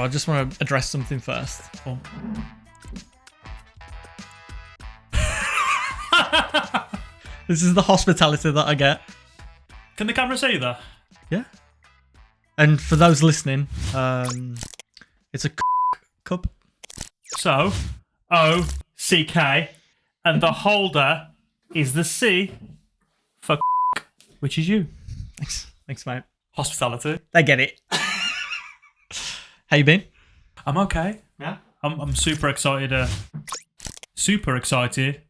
I just want to address something first. Oh. This is the hospitality that I get. Can the camera see that? Yeah. And for those listening, it's a cup. So, O-C-K, and the holder is the C for which is you. Thanks, mate. Hospitality. They get it. How you been? I'm okay. Yeah. I'm super excited. Super excited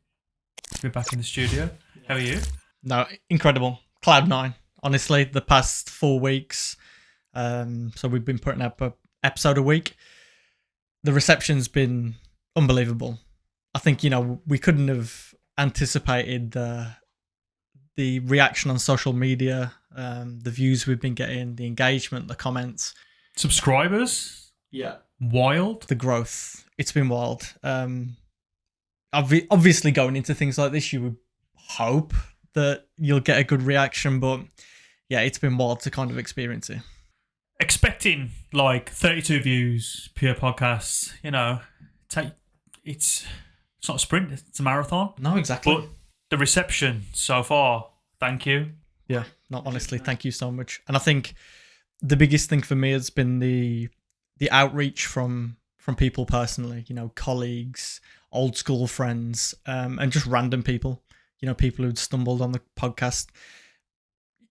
to be back in the studio. How are you? No, incredible. Cloud 9. Honestly, the past 4 weeks. So we've been putting up an episode a week. The reception's been unbelievable. I think, we couldn't have anticipated the reaction on social media, the views we've been getting, the engagement, the comments. Subscribers? Yeah. Wild. The growth. It's been wild. Obviously, going into things like this, you would hope that you'll get a good reaction, but yeah, it's been wild to kind of experience it. Expecting like 32 views per podcast, it's not a sprint, it's a marathon. No, exactly. But the reception so far, thank you. Yeah, no, honestly, thank you so much. And I think the biggest thing for me has been the outreach from people personally, colleagues, old school friends, and just random people, people who'd stumbled on the podcast,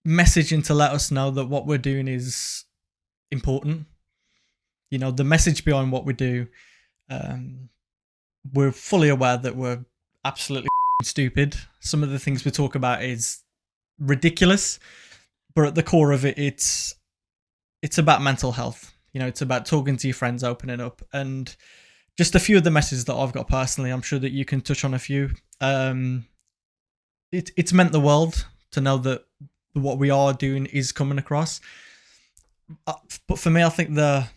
messaging to let us know that what we're doing is important. The message behind what we do, we're fully aware that we're absolutely stupid. Some of the things we talk about is ridiculous, but at the core of it, it's about mental health. It's about talking to your friends, opening up, and just a few of the messages that I've got personally. I'm sure that you can touch on a few. It's meant the world to know that what we are doing is coming across. But for me, I think the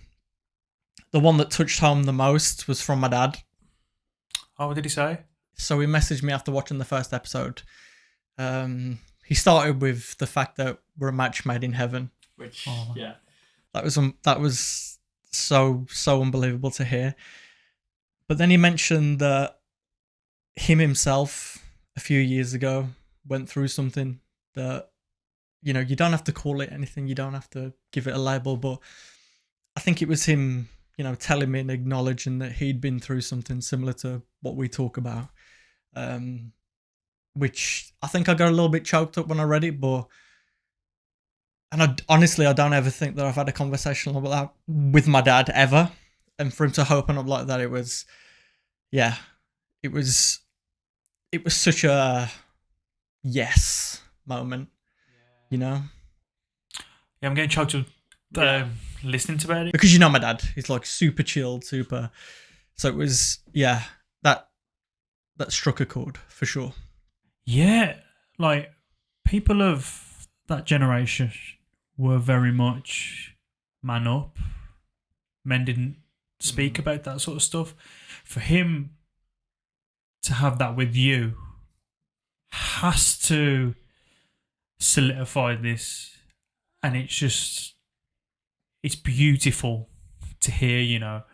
one that touched home the most was from my dad. Oh, what did he say? So he messaged me after watching the first episode. He started with the fact that we're a match made in heaven, which that was so unbelievable to hear. But then he mentioned that him himself a few years ago went through something that, you don't have to call it anything, you don't have to give it a label, but I think it was him, telling me and acknowledging that he'd been through something similar to what we talk about, which I think I got a little bit choked up when I read it, honestly, I don't ever think that I've had a conversation about that with my dad ever. And for him to open up like that, it was such a yes moment, Yeah, I'm getting choked up listening to it. Because my dad, he's like super chilled, super. So it was, that struck a chord for sure. Yeah, like people of that generation were very much man up. Men didn't speak about that sort of stuff. For him to have that with you has to solidify this, and it's beautiful to hear,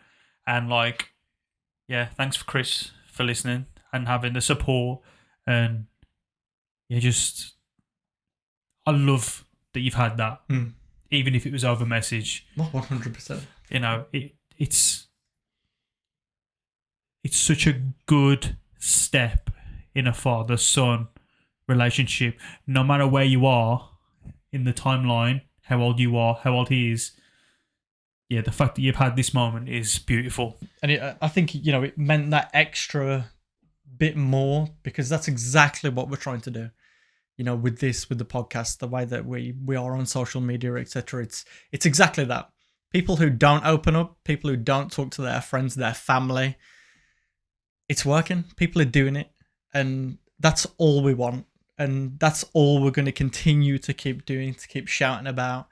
and thanks for Chris for listening and having the support, and I love that you've had that, even if it was over message. 100%. It's such a good step in a father-son relationship, no matter where you are in the timeline, how old you are, how old he is. Yeah, the fact that you've had this moment is beautiful. And I think, it meant that extra bit more, because that's exactly what we're trying to do. With the podcast, the way that we are on social media, etc. It's exactly that. People who don't open up, people who don't talk to their friends, their family, it's working. People are doing it. And that's all we want. And that's all we're going to continue to keep doing, to keep shouting about.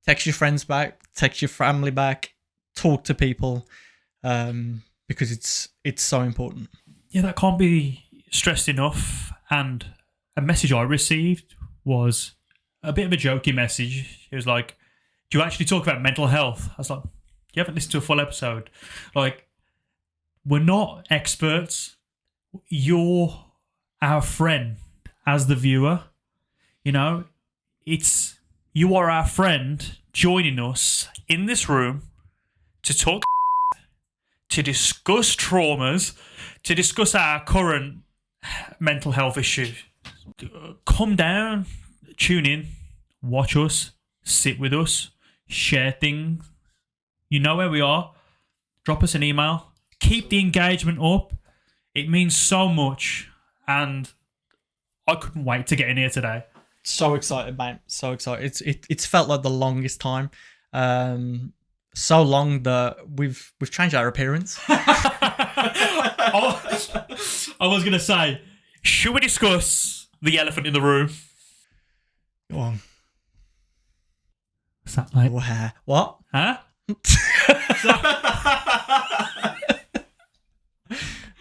Text your friends back, text your family back, talk to people, because it's so important. Yeah, that can't be stressed enough. And a message I received was a bit of a jokey message. It was like, do you actually talk about mental health? I was like, you haven't listened to a full episode. Like, we're not experts. You're our friend as the viewer. You know, you are our friend joining us in this room to talk, to discuss traumas, to discuss our current mental health issues. Come down, tune in, watch us, sit with us, share things. You know where we are. Drop us an email. Keep the engagement up. It means so much. And I couldn't wait to get in here today. So excited, mate. So excited. It's felt like the longest time. So long that we've changed our appearance. I was going to say, should we discuss the elephant in the room? Go on. What's that like? What? Huh?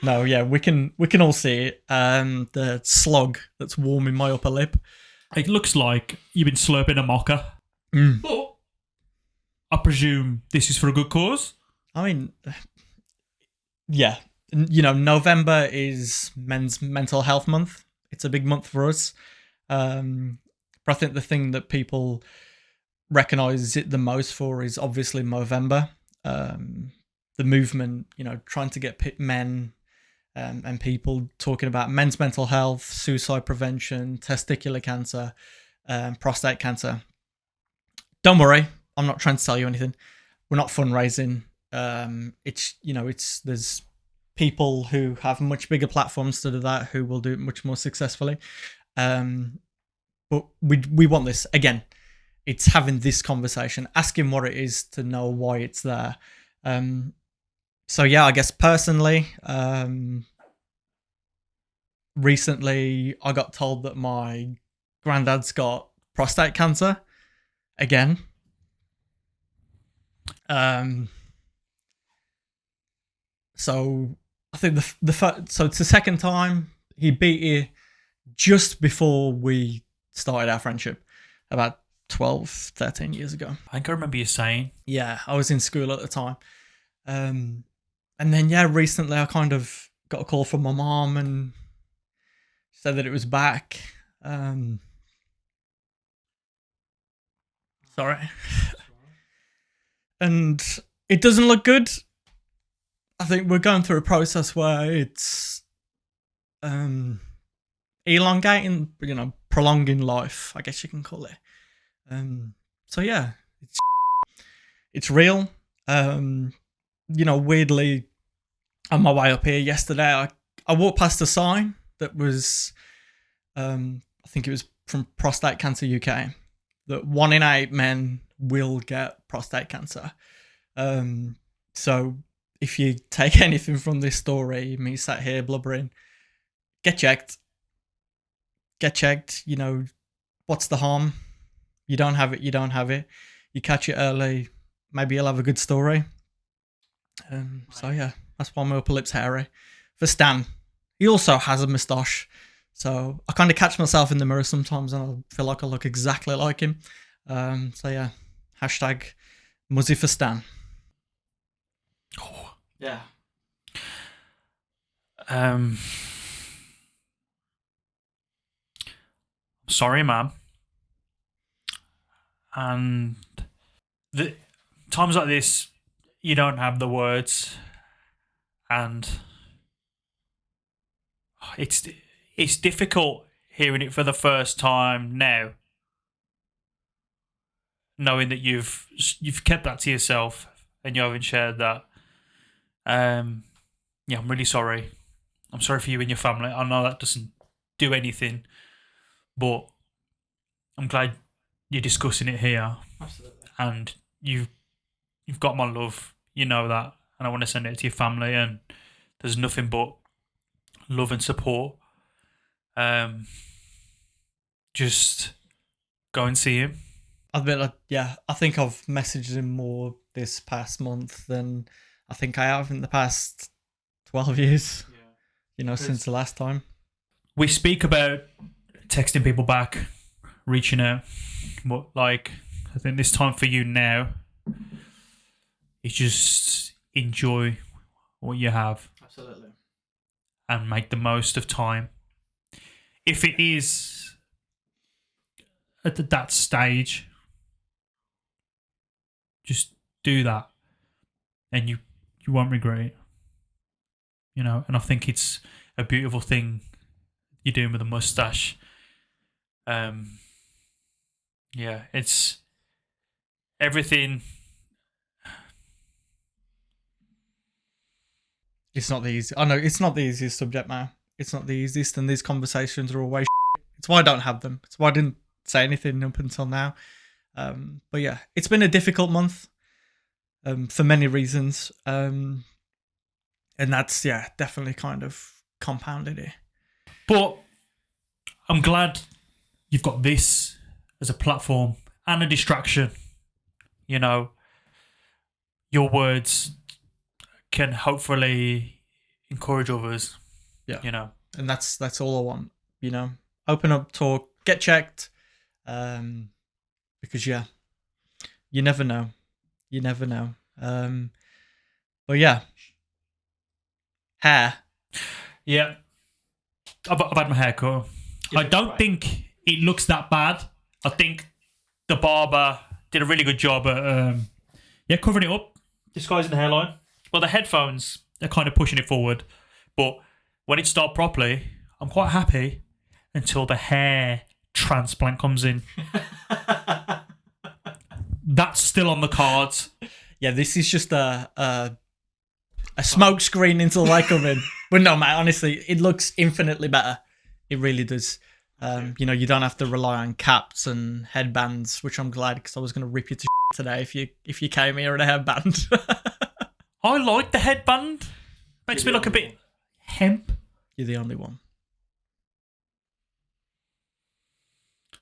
No, yeah, we can all see it. The slug that's warming my upper lip. It looks like you've been slurping a mocha. Mm. But I presume this is for a good cause? I mean, yeah. You know, November is Men's Mental Health Month. It's a big month for us. But I think the thing that people recognise it the most for is obviously Movember. The movement, you know, trying to get men and people talking about men's mental health, suicide prevention, testicular cancer, prostate cancer. Don't worry, I'm not trying to sell you anything. We're not fundraising. There's people who have much bigger platforms to do that, who will do it much more successfully. But we want this again. It's having this conversation, asking what it is to know why it's there. So yeah, I guess personally, recently I got told that my granddad's got prostate cancer again. So I think so it's the second time. He beat it just before we started our friendship about 12, 13 years ago. I think I remember you saying. Yeah, I was in school at the time. And then, yeah, recently I kind of got a call from my mom and said that it was back. Sorry. And it doesn't look good. I think we're going through a process where it's elongating, prolonging life, I guess you can call it. So yeah, it's real. Weirdly, on my way up here yesterday, I walked past a sign that was, I think it was from Prostate Cancer UK, that 1 in 8 men will get prostate cancer. So if you take anything from this story, me sat here blubbering, get checked. What's the harm? You don't have it, you don't have it. You catch it early, maybe you'll have a good story. So yeah, that's why my upper lip's hairy. For Stan, he also has a moustache. So I kind of catch myself in the mirror sometimes and I feel like I look exactly like him. So yeah, hashtag Muzzy for Stan. Oh. Yeah. Sorry, Mum. And the times like this, you don't have the words, and it's difficult hearing it for the first time now, knowing that you've kept that to yourself and you haven't shared that. I'm really sorry. I'm sorry for you and your family. I know that doesn't do anything, but I'm glad you're discussing it here. Absolutely. And you've got my love. You know that, and I want to send it to your family. And there's nothing but love and support. Just go and see him. I think I've messaged him more this past month than I think I have in the past 12 years. Yeah. Since the last time. We speak about texting people back, reaching out, but I think this time for you now, is just enjoy what you have Absolutely. and make the most of time. If it is at that stage, just do that, and you won't regret it. You know, and I think it's a beautiful thing you're doing with a mustache. Yeah, it's everything. It's not the easy. I know it's not the easiest subject matter. It's not the easiest, and these conversations are always. It's why I don't have them. It's why I didn't say anything up until now. But yeah, it's been a difficult month for many reasons, and that's definitely kind of compounded it. But I'm glad you've got this as a platform and a distraction. You know, your words can hopefully encourage others. Yeah. You know. And that's all I want, you know. Open up, talk, get checked. Because you never know. You never know. But yeah. Hair. Yeah. I've had my hair cut. I don't think it looks that bad. I think the barber did a really good job at covering it up, disguising the hairline. Well, the headphones, they're kind of pushing it forward. But when it's styled properly, I'm quite happy until the hair transplant comes in. That's still on the cards. Yeah, this is just a smoke screen until they come in. But no, mate, honestly, it looks infinitely better. It really does. You know, you don't have to rely on caps and headbands, which I'm glad, because I was going to rip you to today if you came here in a headband. I like the headband. Makes me look a bit hemp. You're the only one.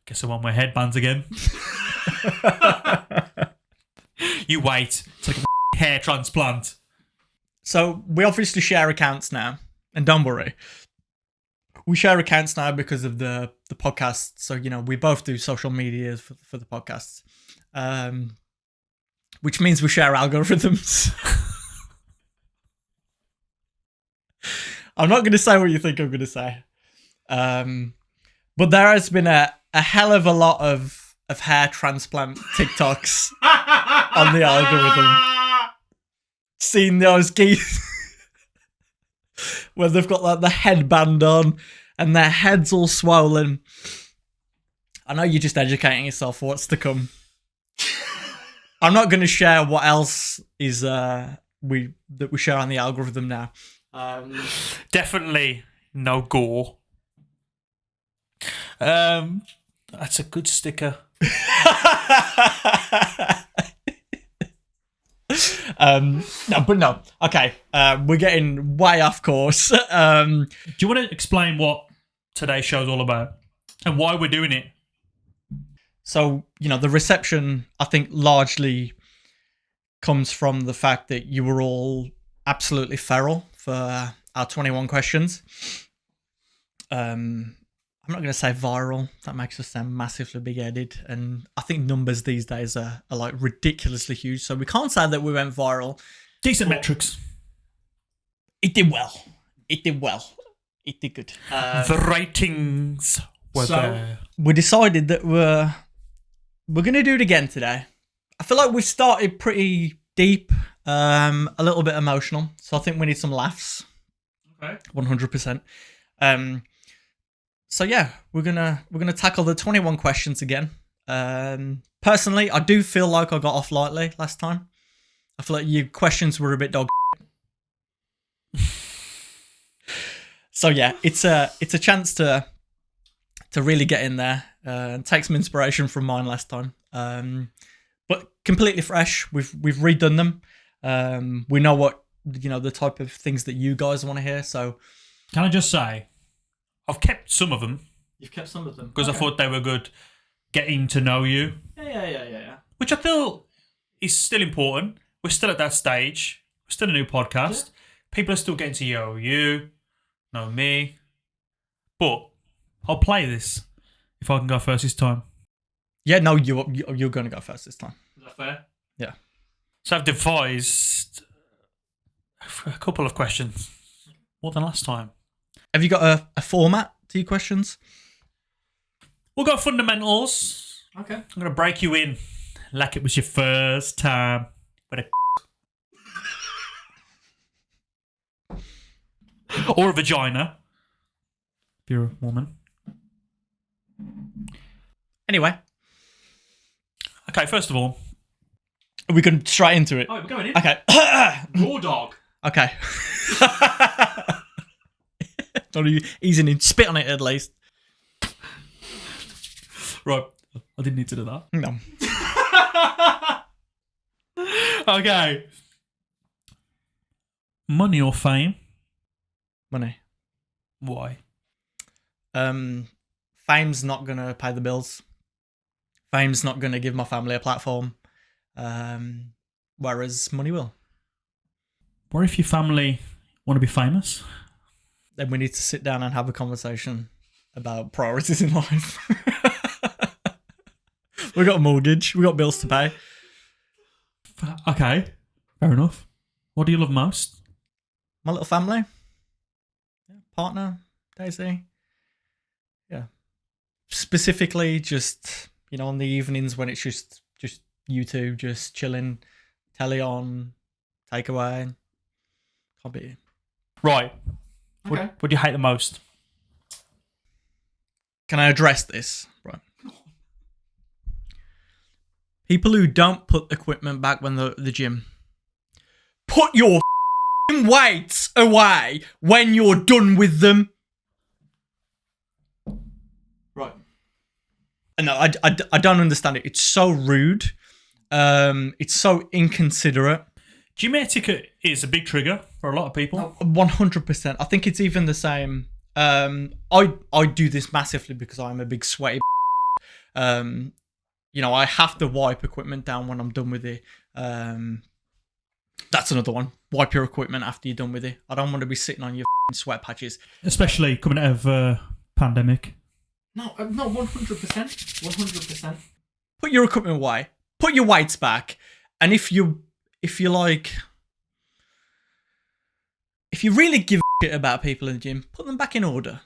Guess I won't wear headbands again. You wait. It's like a hair transplant. So we obviously share accounts now, and don't worry, we share accounts now because of the podcast. So you know we both do social media for the podcasts, which means we share algorithms. I'm not going to say what you think I'm going to say, but there has been a hell of a lot of hair transplant TikToks on the algorithm. Seen those geese where they've got like the headband on and their heads all swollen. I know you're just educating yourself for what's to come. I'm not going to share what else is we share on the algorithm now. Definitely no gore. That's a good sticker. No. Okay, we're getting way off course. Do you want to explain what today's show's all about and why we're doing it? So, you know, the reception, I think, largely comes from the fact that you were all absolutely feral for our 21 questions. I'm not going to say viral. That makes us sound massively big-headed. And I think numbers these days are like ridiculously huge. So we can't say that we went viral. Decent metrics. It did well. It did good. The ratings were there. We decided that we're going to do it again today. I feel like we've started pretty deep, a little bit emotional. So I think we need some laughs. Okay. 100%. So yeah, we're gonna tackle the 21 questions again. Personally, I do feel like I got off lightly last time. I feel like your questions were a bit dog. So yeah, it's a chance to really get in there and take some inspiration from mine last time. But completely fresh. We've redone them. We know what the type of things that you guys want to hear. So can I just say, I've kept some of them. You've kept some of them because I thought they were good. Getting to know you. Yeah. Which I feel is still important. We're still at that stage. We're still a new podcast. Yeah. People are still getting to know you, know me. But I'll play this if I can go first this time. Yeah, no, you're going to go first this time. Is that fair? Yeah. So I've devised a couple of questions. More than last time. Have you got a format to your questions? We'll go fundamentals. Okay. I'm going to break you in like it was your first time with a or a vagina. If you're a woman. Anyway. Okay, first of all. Are we going straight into it? Oh, we're going in. Okay. Raw dog. Okay. Not you easing in. Spit on it at least. Right. I didn't need to do that. No. Okay. Money or fame? Money. Why? Fame's not going to pay the bills. Fame's not going to give my family a platform. Whereas money will. What if your family want to be famous? Then we need to sit down and have a conversation about priorities in life. We got a mortgage. We got bills to pay. Okay, fair enough. What do you love most? My little family. Yeah, partner, Daisy. Yeah. Specifically, just, on the evenings when it's just you two, just chilling, telly on, takeaway. Can't beat you. Right. Okay. What do you hate the most? Can I address this? Right. People who don't put equipment back when they're at the gym. Put your weights away when you're done with them. Right. No, I don't understand it. It's so rude. It's so inconsiderate. Gym etiquette is a big trigger for a lot of people. 100%. I think it's even the same. I do this massively because I'm a big sweaty. I have to wipe equipment down when I'm done with it. That's another one. Wipe your equipment after you're done with it. I don't want to be sitting on your sweat patches. Especially coming out of pandemic. No, 100%. 100%. Put your equipment away. Put your weights back. And if you really give a shit about people in the gym, put them back in order.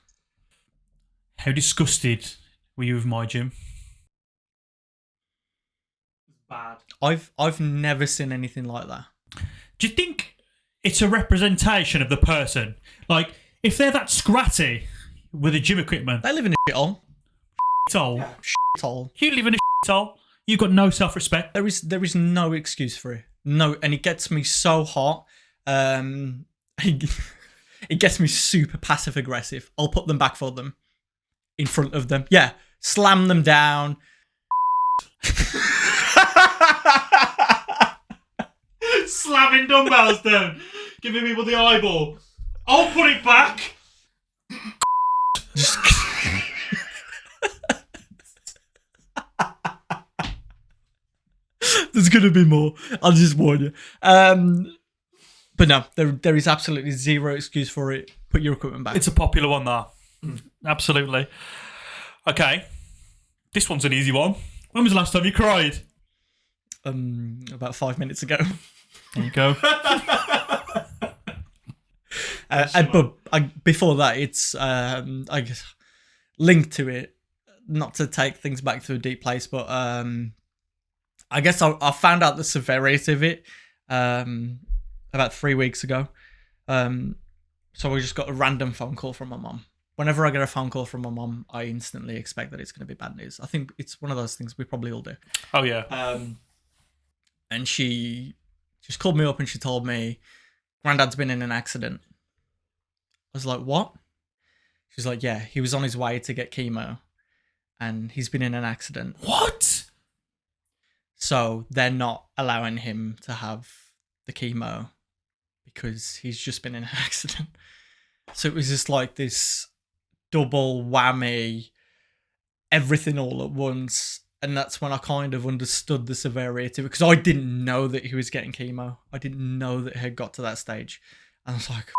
How disgusted were you with my gym? Bad. I've never seen anything like that. Do you think it's a representation of the person? Like, if they're that scratty with the gym equipment, They live in a shithole. shithole. Yeah, shithole. You live in a shithole. You've got no self-respect. There is no excuse for it. No, and it gets me so hot. It gets me super passive aggressive. I'll put them back for them in front of them. Yeah, slam them down. Slamming dumbbells down, giving people the eyeball. I'll put it back. There's gonna be more. I'll just warn you. But no, there is absolutely zero excuse for it. Put your equipment back. It's a popular one, there. Absolutely. Okay, this one's an easy one. When was the last time you cried? About 5 minutes ago. There you go. But before that, it's I guess linked to it. Not to take things back to a deep place, but I guess I found out the severity of it about 3 weeks ago. So I just got a random phone call from my mum. Whenever I get a phone call from my mum, I instantly expect that it's going to be bad news. I think it's one of those things we probably all do. Oh, yeah. And she just called me up and she told me, Granddad's been in an accident. I was like, what? She's like, yeah, he was on his way to get chemo and he's been in an accident. What? So they're not allowing him to have the chemo because he's just been in an accident. So it was just like this double whammy, everything all at once. And that's when I kind of understood the severity of it, because I didn't know that he was getting chemo. I didn't know that it had got to that stage. And I was like,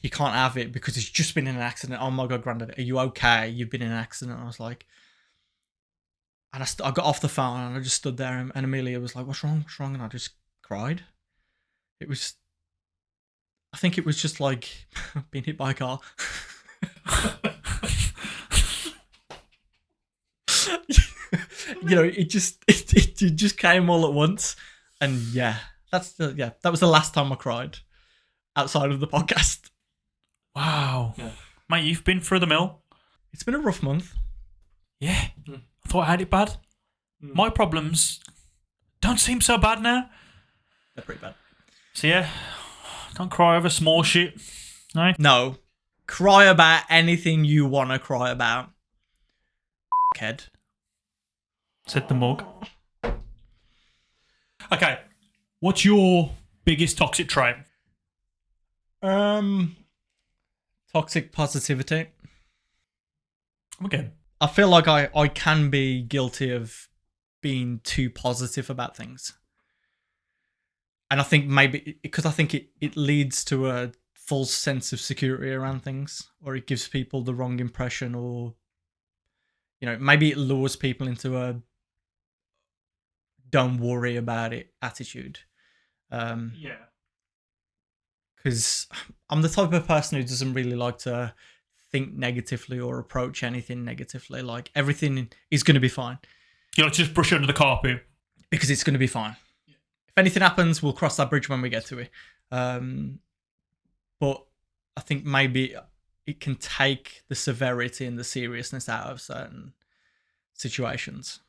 he can't have it because he's just been in an accident. Oh my God, Granddad, are you okay? You've been in an accident. And I was like, And I got off the phone and I just stood there, and Amelia was like, "What's wrong? What's wrong?" And I just cried. It was, I think it was just like being hit by a car. It just came all at once, and yeah, that was the last time I cried outside of the podcast. Wow. Yeah. Mate, you've been through the mill. It's been a rough month. Yeah. I thought I had it bad. My problems don't seem so bad now. They're pretty bad. So yeah, don't cry over small shit. No. Cry about anything you want to cry about. Head. Said the mug. Okay. What's your biggest toxic trait? Toxic positivity. Okay. I feel like I can be guilty of being too positive about things. And I think maybe because I think it leads to a false sense of security around things, or it gives people the wrong impression, or maybe it lures people into a don't worry about it attitude. Yeah. Because I'm the type of person who doesn't really like to think negatively or approach anything negatively. Like, everything is going to be fine. You like to just brush it under the carpet? Because it's going to be fine. Yeah. If anything happens, we'll cross that bridge when we get to it. But I think maybe it can take the severity and the seriousness out of certain situations.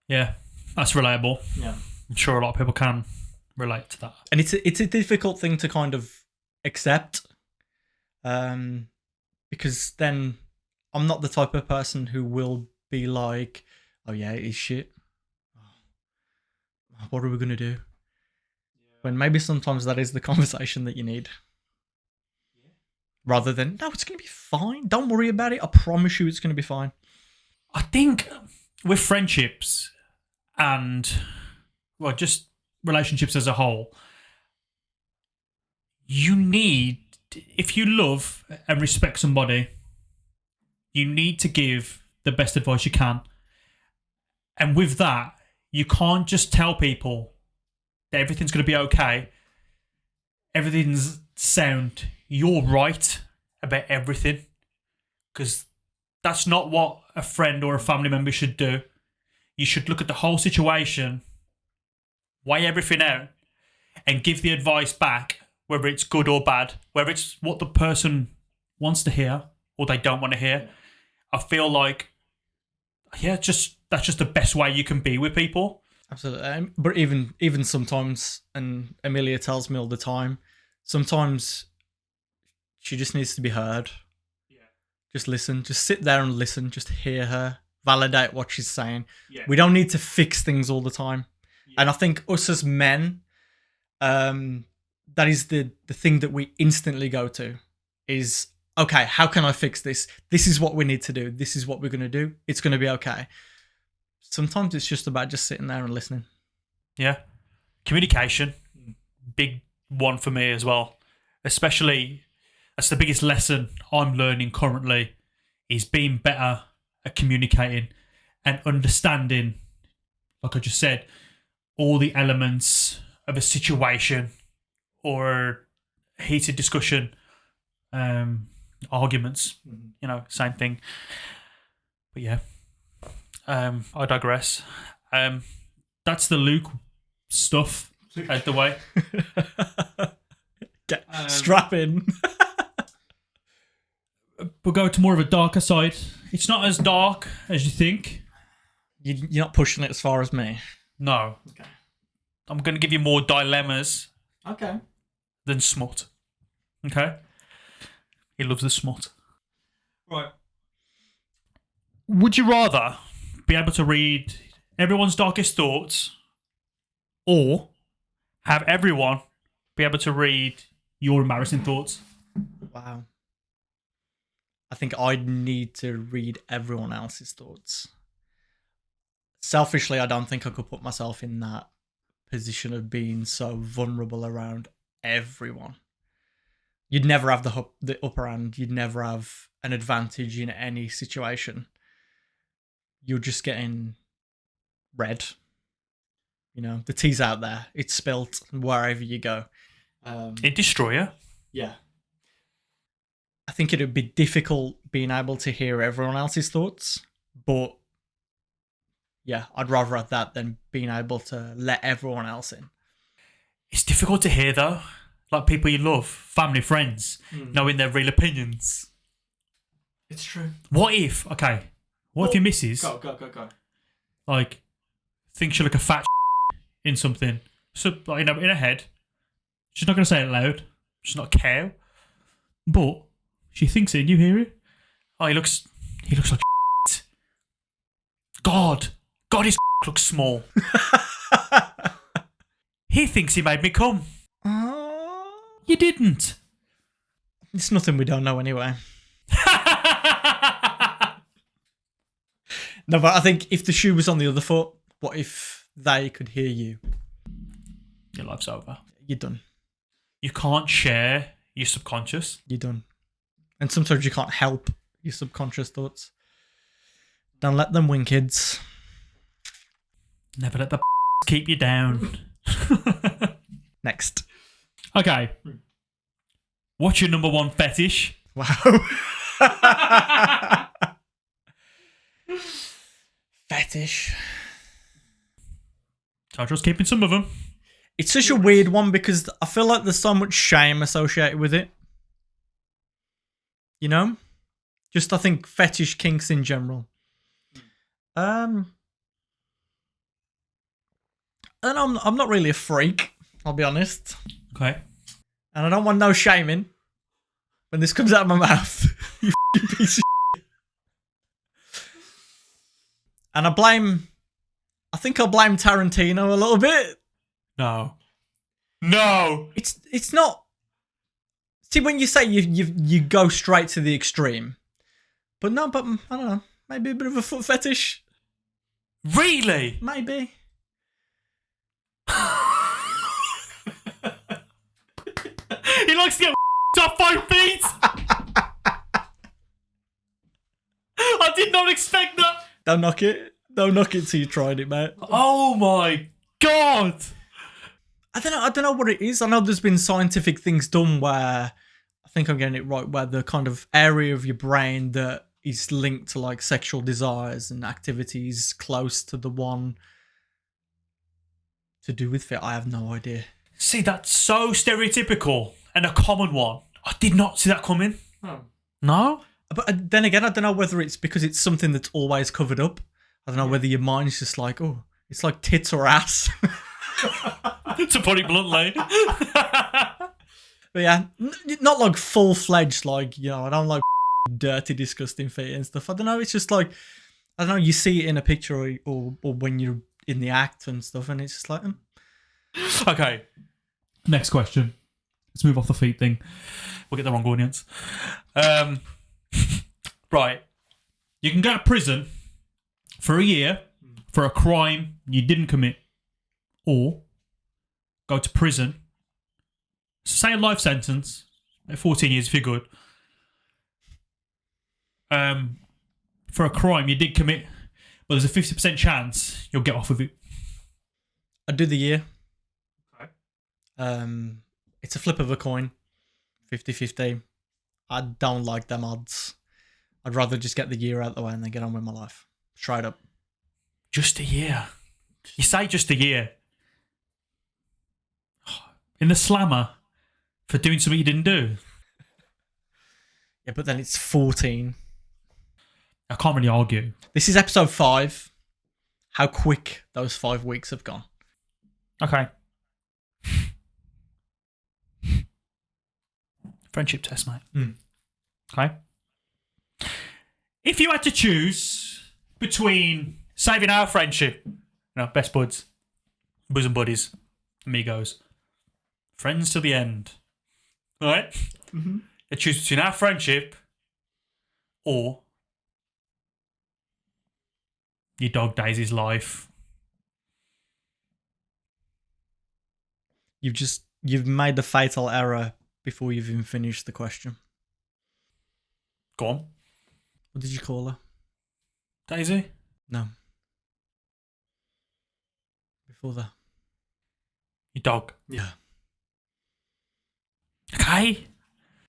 Yeah, that's relatable. Yeah. I'm sure a lot of people can relate to that. And it's a difficult thing to kind of accept. Because then I'm not the type of person who will be like, "Oh yeah, it is shit. What are we gonna do?" Yeah. When maybe sometimes that is the conversation that you need, rather than, "No, it's gonna be fine. Don't worry about it. I promise you, it's gonna be fine." I think with friendships and just relationships as a whole, you need, if you love and respect somebody, you need to give the best advice you can. And with that, you can't just tell people that everything's going to be okay. Everything's sound. You're right about everything. Because that's not what a friend or a family member should do. You should look at the whole situation, weigh everything out, and give the advice back, whether it's good or bad, whether it's what the person wants to hear or they don't want to hear. I feel like, that's just the best way you can be with people. Absolutely. But even sometimes, and Amelia tells me all the time, sometimes she just needs to be heard. Yeah. Just listen. Just sit there and listen. Just hear her. Validate what she's saying. Yeah. We don't need to fix things all the time. Yeah. And I think us as men, that is the thing that we instantly go to is, okay, how can I fix this? This is what we need to do. This is what we're going to do. It's going to be okay. Sometimes it's just about just sitting there and listening. Yeah. Communication, big one for me as well. Especially, that's the biggest lesson I'm learning currently, is being better at communicating and understanding, like I just said, all the elements of a situation or heated discussion, arguments, same thing. But yeah, I digress. That's the Luke stuff out the way. Strap in. We'll go to more of a darker side. It's not as dark as you think. You're not pushing it as far as me. No. Okay. I'm going to give you more dilemmas. Okay. Than smut. Okay? He loves the smut. Right. Would you rather be able to read everyone's darkest thoughts, or have everyone be able to read your embarrassing thoughts? Wow. I think I'd need to read everyone else's thoughts. Selfishly, I don't think I could put myself in that position of being so vulnerable around everyone. You'd never have the upper hand. You'd never have an advantage in any situation. you're just getting red. You know, the tea's out there. It's spilt wherever you go. It destroy you. Yeah. I think it would be difficult being able to hear everyone else's thoughts, but yeah, I'd rather have that than being able to let everyone else in. It's difficult to hear though. Like people you love, family, friends, knowing their real opinions. It's true. What if your missus Go. like thinks you're like a fat in something? So like, in her head, she's not gonna say it loud. She's not a cow, but she thinks it and you hear it. Oh, he looks like God, his looks small. He thinks he made me come. You didn't. It's nothing we don't know anyway. No, but I think if the shoe was on the other foot, what if they could hear you? Your life's over. You're done. You can't share your subconscious. You're done. And sometimes you can't help your subconscious thoughts. Don't let them win, kids. Never let the keep you down. Next. Okay. What's your number one fetish? Wow. Fetish. I'm just keeping some of them. It's such a weird one because I feel like there's so much shame associated with it. You know? Just I think fetish kinks in general. And I'm not really a freak, I'll be honest. Okay. And I don't want no shaming when this comes out of my mouth. You f***ing piece of shit. And I think I'll blame Tarantino a little bit. No. It's not. See, when you say you go straight to the extreme, but I don't know. Maybe a bit of a foot fetish. Really? Maybe. He likes to get off 5 feet. I did not expect that. Don't knock it. Don't knock it till you tried it, mate. Oh my God. I don't know what it is. I know there's been scientific things done where I think I'm getting it right, where the kind of area of your brain that is linked to like sexual desires and activities close to the one to do with fit. I have no idea. See, that's so stereotypical and a common one. I did not see that coming. Oh. No? But then again, I don't know whether it's because it's something that's always covered up. I don't know whether your mind's just like, oh, it's like tits or ass. To put it bluntly. But yeah, not like full-fledged, like, you know, I don't like dirty, disgusting feet and stuff. I don't know, it's just like, I don't know, you see it in a picture or when you're in the act and stuff, and it's just like... Okay. Next question. Let's move off the feet thing. We'll get the wrong audience. Right. You can go to prison for a year for a crime you didn't commit, or go to prison, say a life sentence, 14 years if you're good, for a crime you did commit, but there's a 50% chance you'll get off with it. I'd do the year. Okay. It's a flip of a coin, 50-50. I don't like them odds. I'd rather just get the year out of the way and then get on with my life. Straight up. Just a year. You say just a year. In the slammer for doing something you didn't do. Yeah, but then it's 14. I can't really argue. This is episode 5. How quick those 5 weeks have gone. Okay. Friendship test, mate. Okay. If you had to choose between saving our friendship, best buds, bosom buddies, amigos, friends to the end, all right? Mm-hmm. You choose between our friendship or your dog Daisy's life. You've made the fatal error before you've even finished the question. Go on. What did you call her? Daisy? No. Before that. Your dog. Yeah. Okay.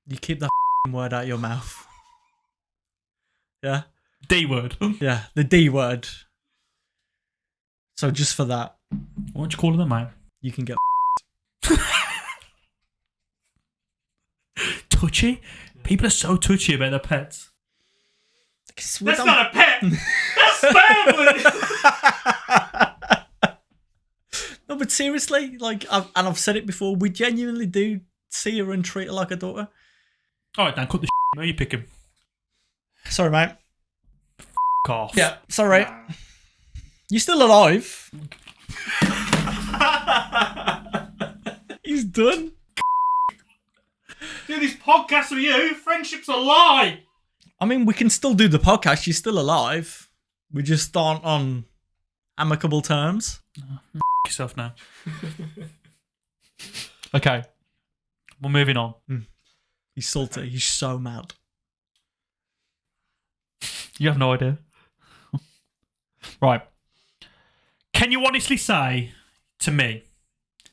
You keep that word out of your mouth. Yeah? D word. Yeah, the D word. So just for that, What you calling them, mate? you can get Touchy? People are so touchy about their pets. That's not a pet. That's family. No, but seriously, like, I've said it before, we genuinely do see her and treat her like a daughter. All right, Dan, cut the shit. Where you pick him? Sorry, mate. Off. Yeah, sorry. You're still alive. He's done. Do this podcast with you. Friendship's a lie. I mean, we can still do the podcast. You're still alive. We just aren't on amicable terms. Yourself now. Okay. We're moving on. He's salty. He's so mad. You have no idea. Right. Can you honestly say to me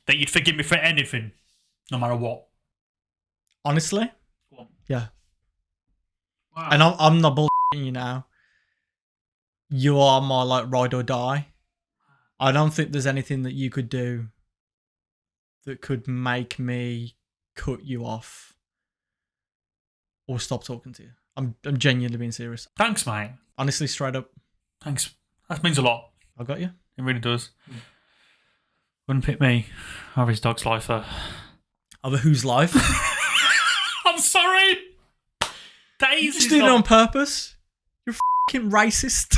that you'd forgive me for anything, no matter what? Honestly? Go on. Yeah. Wow. And I'm not bullshitting you now. You are my, like, ride or die. I don't think there's anything that you could do that could make me cut you off or stop talking to you. I'm genuinely being serious. Thanks, mate. Honestly, straight up. Thanks. That means a lot. I got you. It really does. Wouldn't pick me over his dog's life, though. Over whose life? I'm sorry. Daisy's You just did it on purpose. You're fucking racist.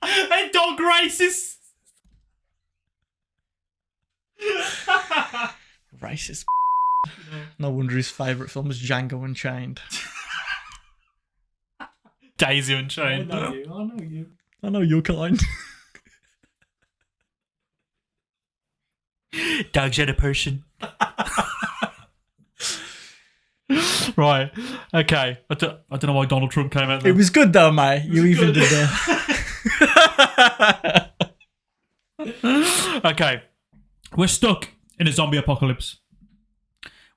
A dog racist. Racist. No wonder his favourite film is Django Unchained. Daisy Unchained. I know you. I know your kind. Dog's at a person. Right. Okay. I don't know why Donald Trump came out there. It was good though, mate. You even did that. Okay. We're stuck in a zombie apocalypse.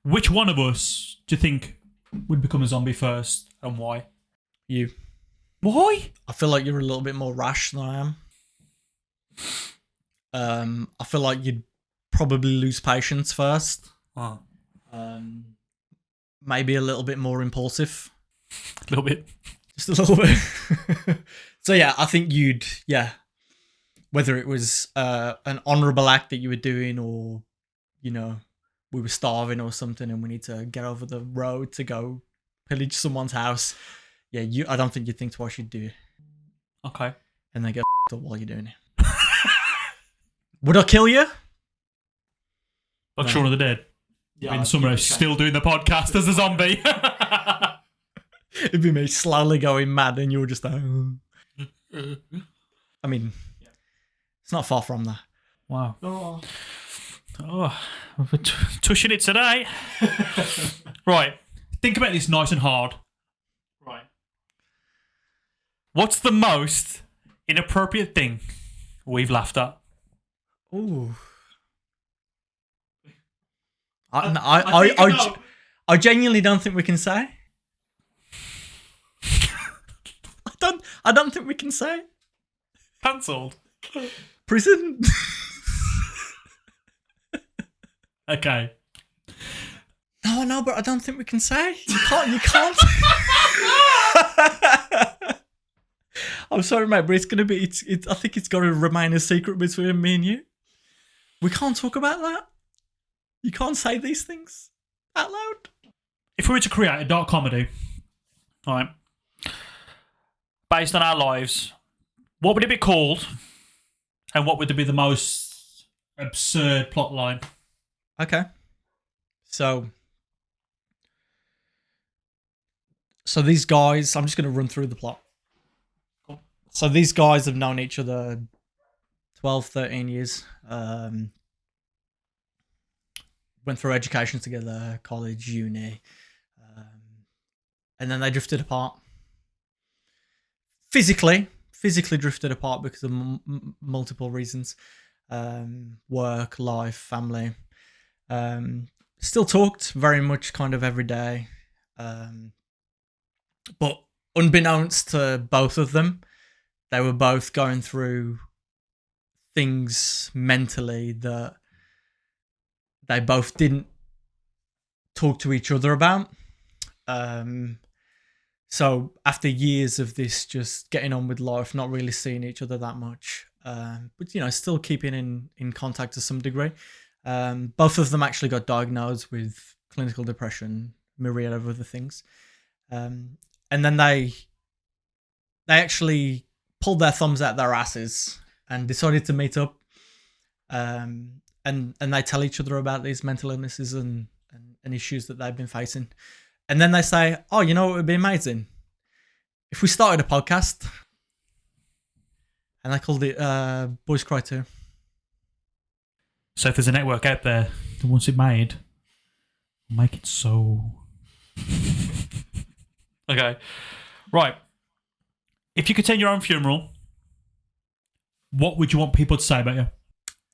Which one of us do you think would become a zombie first and why? You. Why? I feel like you're a little bit more rash than I am. I feel like you'd probably lose patience first. Oh. Maybe a little bit more impulsive. A little bit. Just a little bit. So yeah, I think you'd, whether it was an honourable act that you were doing or, you know, we were starving or something and we need to get over the road to go pillage someone's house. Yeah, I don't think you'd think twice, you'd do it. Okay. And then get up while you're doing it. Would I kill you? Like No. Shaun of the Dead. Yeah, In summer, still doing the podcast as a zombie. It'd be me slowly going mad and you're just like, I mean, it's not far from that. Wow. Oh, we're tushing it today. Right. Think about this nice and hard. Right. What's the most inappropriate thing we've laughed at? Ooh. I genuinely don't think we can say. I don't think we can say. Cancelled. Prison. Okay. No, but I don't think we can say. You can't. I'm sorry, mate, but it's gonna be. I think it's got to remain a secret between me and you. We can't talk about that. You can't say these things out loud. If we were to create a dark comedy, all right, based on our lives, what would it be called? And what would be the most absurd plot line? Okay. So these guys, I'm just going to run through the plot. Cool. So these guys have known each other 12, 13 years. Went through education together, college, uni. And then they drifted apart. physically drifted apart because of multiple reasons. Work, life, family. Still talked very much kind of every day. But unbeknownst to both of them, they were both going through things mentally that they both didn't talk to each other about. So after years of this, just getting on with life, not really seeing each other that much, but still keeping in contact to some degree. Both of them actually got diagnosed with clinical depression, myriad of other things, and then they actually pulled their thumbs out their asses and decided to meet up. And they tell each other about these mental illnesses and issues that they've been facing. And then they say, oh, you know what would be amazing? If we started a podcast. And they called it Boys Cry 2. So if there's a network out there that wants it made, we'll make it so. Okay. Right. If you could attend your own funeral, what would you want people to say about you?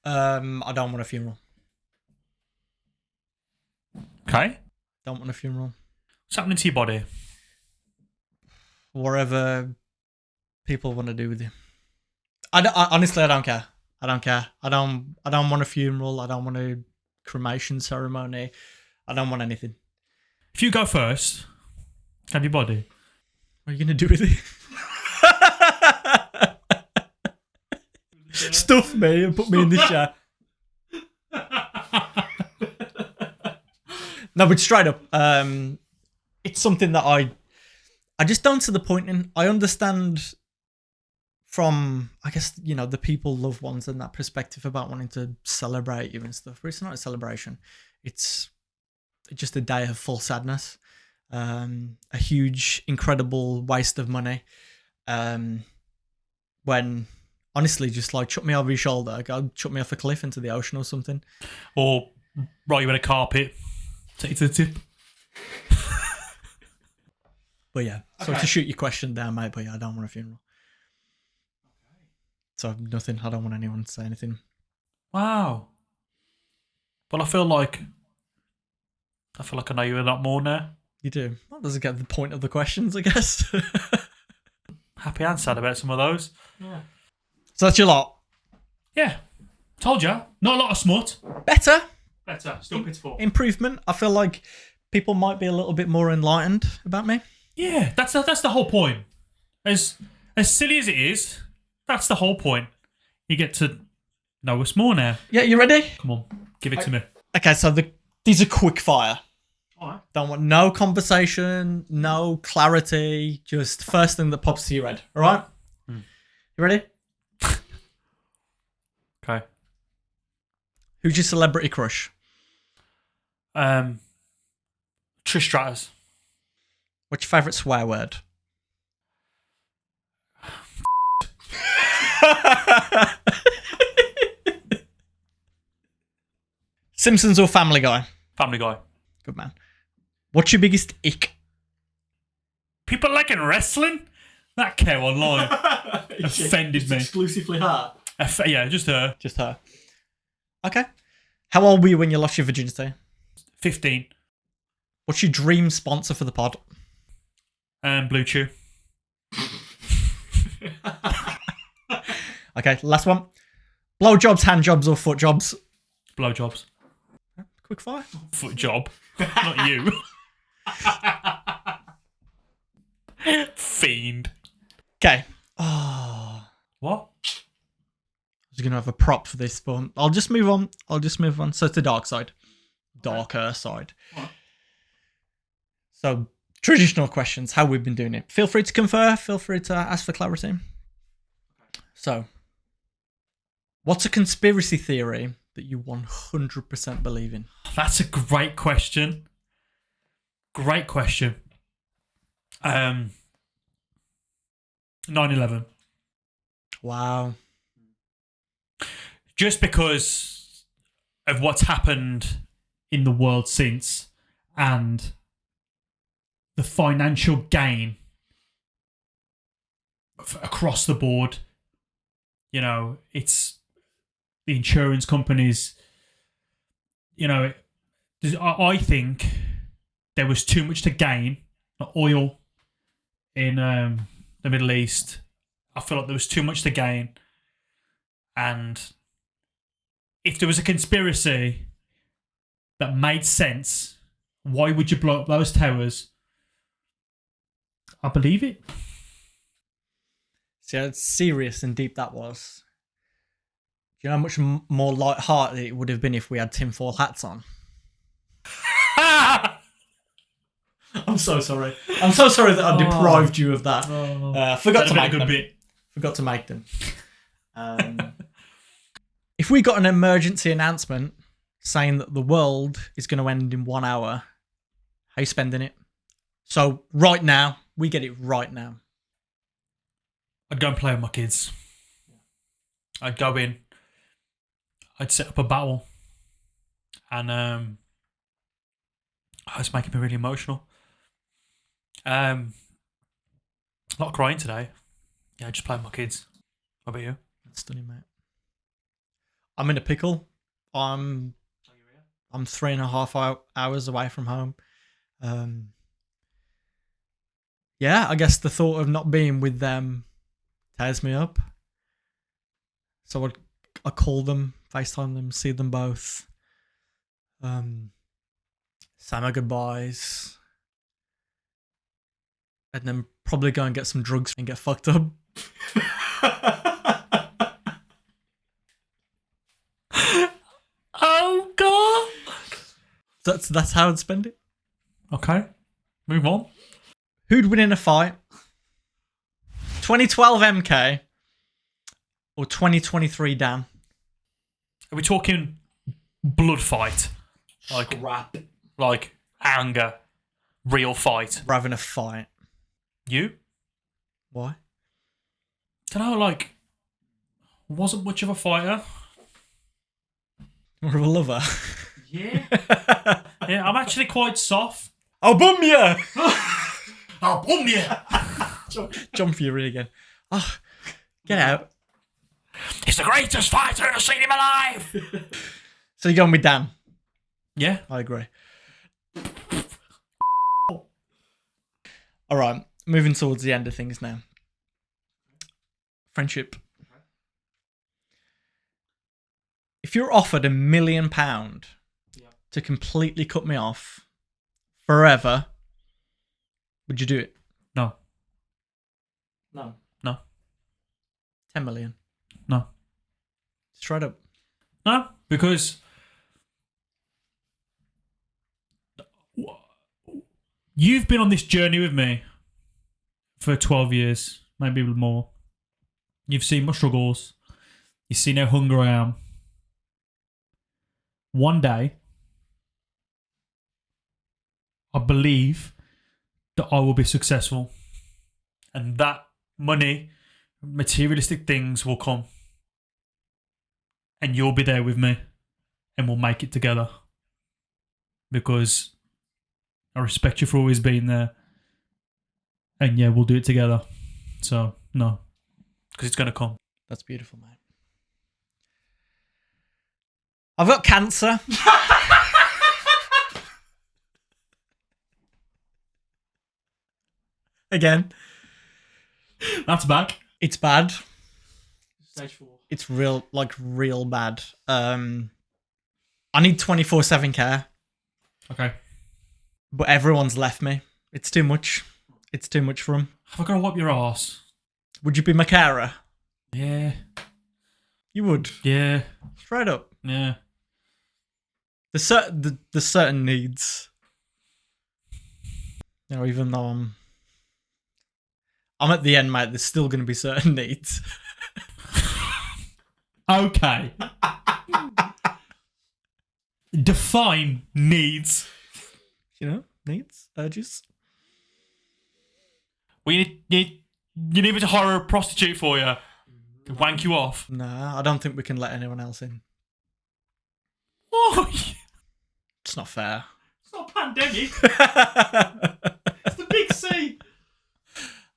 I don't want a funeral. Okay. Don't want a funeral. What's happening to your body? Whatever people want to do with you. Honestly, I don't care. I don't care. I don't want a funeral. I don't want a cremation ceremony. I don't want anything. If you go first, have your body. What are you going to do with it? Stuff me and put me in the chair. No, but straight up, it's something that I just don't see the point in. I understand from, I guess, the people, loved ones, and that perspective about wanting to celebrate you and stuff, but it's not a celebration. It's just a day of full sadness. A huge, incredible waste of money. When honestly, just like chuck me over your shoulder, go chuck me off a cliff into the ocean or something, or write you in a carpet, take you to the tip. But yeah, so to shoot your question down, mate. But yeah, I don't want a funeral. So nothing. I don't want anyone to say anything. Wow. Well, I feel like I know you a lot more now. You do. That doesn't get the point of the questions, I guess. Happy and sad about some of those. Yeah. So that's your lot. Yeah. Told ya. Not a lot of smut. Better. Still pitiful. Improvement. I feel like people might be a little bit more enlightened about me. Yeah, that's the whole point. As silly as it is, that's the whole point. You get to know us more now. Yeah, you ready? Come on, give it to me. Okay, so these are quick fire. All right. Don't want no conversation, no clarity, just first thing that pops to your head. All right? You ready? Okay. Who's your celebrity crush? Trish Stratus. What's your favourite swear word? Simpsons or Family Guy? Family Guy. Good man. What's your biggest ick? People liking wrestling? That cow online offended me. Exclusively her? Yeah, just her. Just her. Okay. How old were you when you lost your virginity? 15. What's your dream sponsor for the pod? Blue Chew. Okay, last one. Blowjobs, hand jobs, or foot jobs? Blowjobs. Quick fire. Foot job. Not you. Fiend. Okay. Oh. What? I was going to have a prop for this, but I'll just move on. So it's the dark side. Darker side. What? So, traditional questions, how we've been doing it. Feel free to confer. Feel free to ask for clarity. So, what's a conspiracy theory that you 100% believe in? That's a great question. Great question. 9/11. Wow. Just because of what's happened in the world since and the financial gain across the board. You know, it's the insurance companies. You know, I think there was too much to gain. Oil in the Middle East. I feel like there was too much to gain. And if there was a conspiracy that made sense, why would you blow up those towers? I believe it. See how serious and deep that was. Do you know how much more light-hearted it would have been if we had tinfoil hats on? I'm so sorry. I'm so sorry that I deprived you of that. Forgot to make them. Forgot to make them. If we got an emergency announcement saying that the world is going to end in 1 hour, how you spending it? So right now, we get it right now. I'd go and play with my kids. I'd go in. I'd set up a battle. And it's making me really emotional. A lot of crying today. Yeah, just playing with my kids. What about you? That's stunning, mate. I'm in a pickle. I'm 3.5 hours away from home. Yeah, I guess the thought of not being with them tears me up. So I call them, FaceTime them, see them both. Say my goodbyes. And then probably go and get some drugs and get fucked up. Oh, God. That's how I'd spend it. Okay, move on. Who'd win in a fight? 2012 MK or 2023 Dan? Are we talking blood fight? Scrap. Like anger, real fight? We're having a fight. You? Why? Don't know, like, wasn't much of a fighter. More of a lover. Yeah. Yeah, I'm actually quite soft. I'll bum ya! I'll boom you! John Fury again. Oh, get out. He's the greatest fighter I've seen him alive! So you're going with Dan? Yeah. I agree. All right, moving towards the end of things now. Friendship. If you're offered £1 million to completely cut me off forever, would you do it? No. No. No. 10 million. No. Straight up. No, because you've been on this journey with me for 12 years, maybe even more. You've seen my struggles. You've seen how hungry I am. One day, I believe that I will be successful. And that money, materialistic things will come. And you'll be there with me. And we'll make it together. Because I respect you for always being there. And yeah, we'll do it together. So, no. Because it's going to come. That's beautiful, mate. I've got cancer. Again. That's back. It's bad. Stage 4. It's real bad. I need 24/7 care. Okay. But everyone's left me. It's too much. It's too much for them. Have I got to wipe your ass? Would you be my carer? Yeah. You would. Yeah. Straight up. Yeah. There's certain needs. You know, even though I'm at the end, mate, there's still going to be certain needs. Okay. Define needs. You know, needs, urges. Well, you need me to hire a prostitute for you to wank you off. Nah, I don't think we can let anyone else in. Why? It's not fair. It's not a pandemic. It's the big C.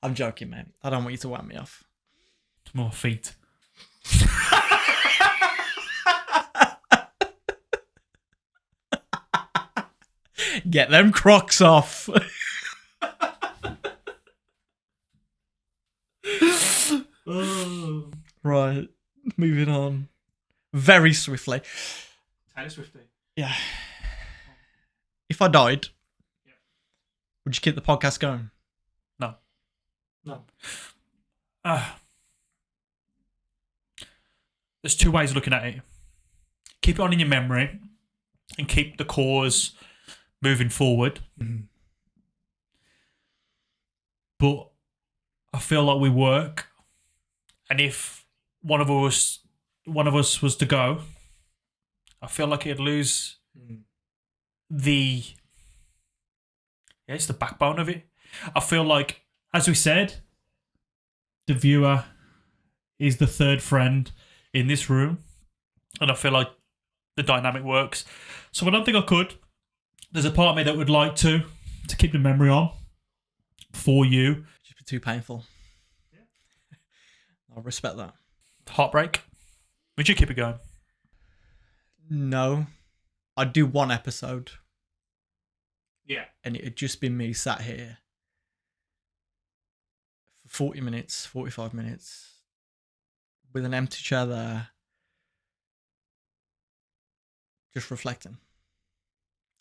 I'm joking, mate. I don't want you to whack me off. More feet. Get them Crocs off. Right, moving on very swiftly. Taylor Swift. Yeah. If I died, would you keep the podcast going? No. There's two ways of looking at it. Keep it on in your memory and keep the cause moving forward. Mm-hmm. But I feel like we work, and if one of us was to go, I feel like it'd lose it's the backbone of it. I feel like, as we said, the viewer is the third friend in this room, and I feel like the dynamic works. So I don't think I could. There's a part of me that would like to keep the memory on for you. Just be too painful. Yeah. I respect that. Heartbreak. Would you keep it going? No. I'd do one episode. Yeah. And it'd just be me sat here for 40 minutes, 45 minutes, with an empty chair there, just reflecting.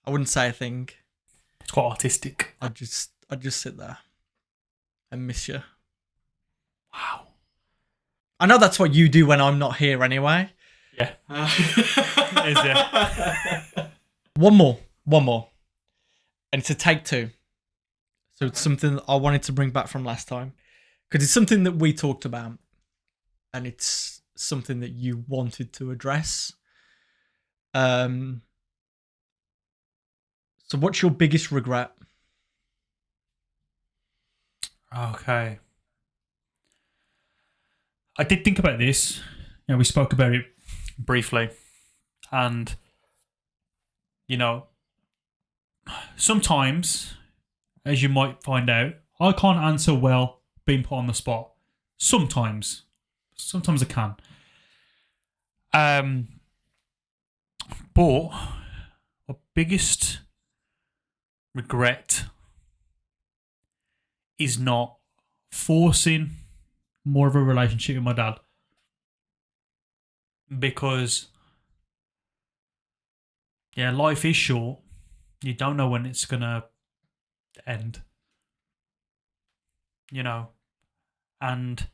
I wouldn't say a thing. It's quite artistic. I'd just sit there and miss you. Wow. I know that's what you do when I'm not here anyway. Yeah. It is, yeah. One more. And it's a take two. So it's something that I wanted to bring back from last time. Because it's something that we talked about. And it's something that you wanted to address. So what's your biggest regret? Okay. I did think about this. You know, we spoke about it briefly. And, you know, sometimes, as you might find out, I can't answer well being put on the spot. Sometimes I can. But my biggest regret is not forcing more of a relationship with my dad, because life is short. You don't know when it's gonna end, you know, and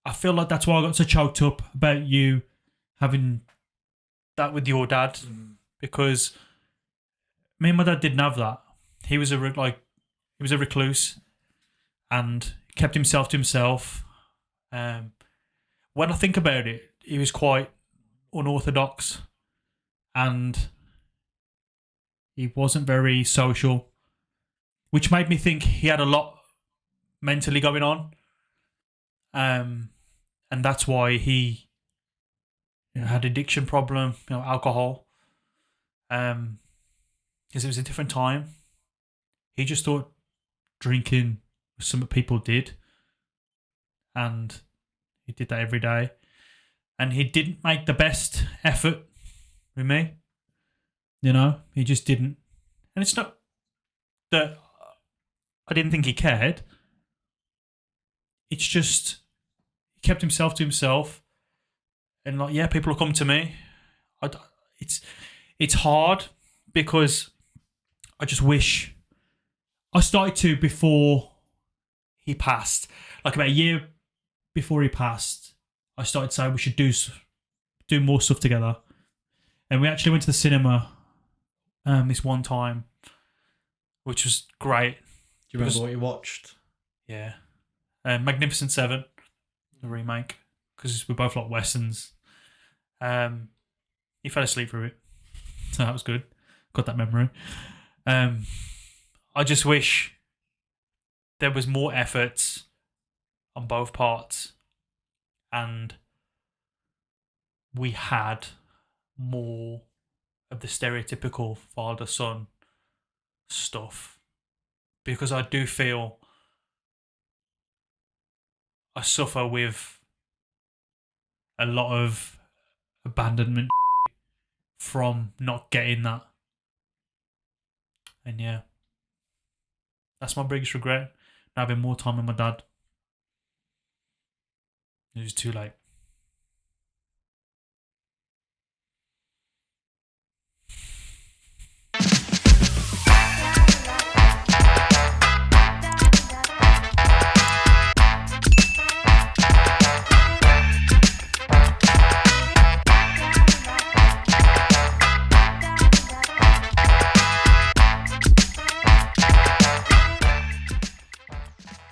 I feel like that's why I got so choked up about you having that with your dad, because me and my dad didn't have that. He was a recluse and kept himself to himself. When I think about it, he was quite unorthodox and he wasn't very social, which made me think he had a lot mentally going on. And that's why he had addiction problem, alcohol. Because it was a different time. He just thought drinking was something people did. And he did that every day. And he didn't make the best effort with me. He just didn't. And it's not that I didn't think he cared. It's just he kept himself to himself. And people will come to me. It's hard because I just wish I started to before he passed. Like about a year before he passed, I started saying we should do more stuff together. And we actually went to the cinema this one time, which was great. Do you remember what you watched? Yeah. Magnificent Seven, the remake, because we both like westerns. He fell asleep through it, so that was good. Got that memory. I just wish there was more efforts on both parts, and we had more of the stereotypical father-son stuff, because I do feel I suffer with a lot of abandonment from not getting that. And yeah, that's my biggest regret. Not having more time with my dad. It was too late.